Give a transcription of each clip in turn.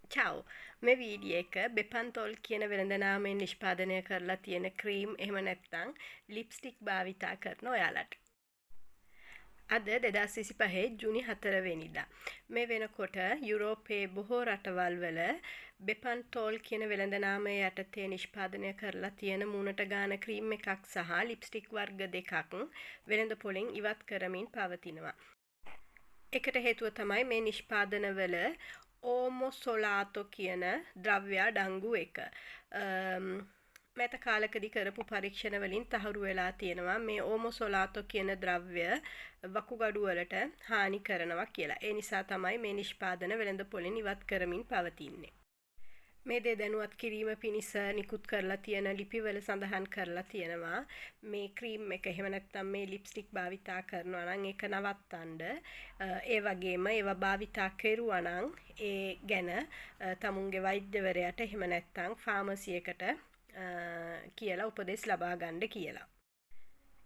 Ciao මේ video එක බෙපන්තෝල් කියන වෙළඳ නාමයෙන් නිෂ්පාදනය කරලා තියෙන ක්‍රීම් එහෙම නැත්නම් ලිප්ස්ටික් භාවිතා කරන ඔයාලට. අද 2025 ජුනි 4 වෙනිදා. මේ වෙනකොට යුරෝපයේ බොහෝ රටවල් වල බෙපන්තෝල් කියන වෙළඳ නාමය යටතේ නිෂ්පාදනය කරලා තියෙන මූණට ගාන ක්‍රීම් එකක් සහ ලිප්ස්ටික් වර්ග දෙකක් වෙළඳ පොලෙන් ඉවත් කරමින් පවතිනවා. එකට හේතුව තමයි මේ නිෂ්පාදනවල ඕමොසොලාතෝ කියන ද්‍රව්‍ය අඩංගු එක. මෑත කාලකදී කරපු පරීක්ෂණ වලින් තහවුරු වෙලා තියෙනවා මේ ඕමොසොලාතෝ කියන ද්‍රව්‍ය වකුගඩු වලට හානි කරනවා කියලා. ඒ නිසා තමයි මේ නිෂ්පාදන වෙළඳ පොලෙන් ඉවත් කරමින් පවතින්නේ. මේ දේ දැනුවත් කිරීම පිණිස නිකුත් කරලා තියෙන ලිපිවල සඳහන් කරලා තියෙනවා මේ ක්‍රීම් එක එහෙම නැත්නම් මේ ලිප්ස්ටික් භාවිතා කරනවා නම් ඒක නවත්තන්න ඒ වගේම ඒවා භාවිතා කරුවා නම් ඒ ගැන තමුන්ගේ වෛද්‍යවරයාට එහෙම නැත්නම් ෆාමසි එකට කියලා උපදෙස් ලබා ගන්න කියලා.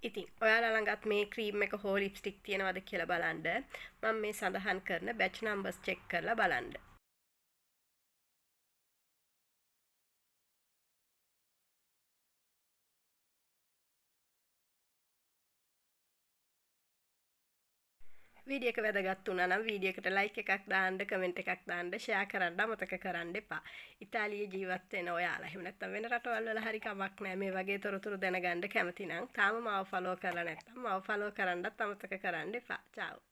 ඉතින් ඔයාලා ළඟත් මේ ක්‍රීම් එක හෝ ලිප්ස්ටික් තියෙනවද කියලා බලන්න. මම මේ සඳහන් කරන බැච් නම්බර්ස් චෙක් කරලා බලන්න. වීඩියෝ එක වැදගත් වුණා නම් වීඩියෝ එකට ලයික් එකක් දාන්න, කමෙන්ට් එකක් දාන්න, ෂෙයා කරන්න අමතක කරන්න එපා. ඉතාලියේ ජීවත් වෙන ඔයාලා එහෙම නැත්නම් වෙන රටවල් වල හරි කමක් නැහැ මේ වගේ තොරතුරු දැනගන්න කැමති නම් තාම මාව ෆලෝ කරලා නැත්නම් මාව ෆලෝ කරන්නත් අමතක කරන්න එපා. චාව්.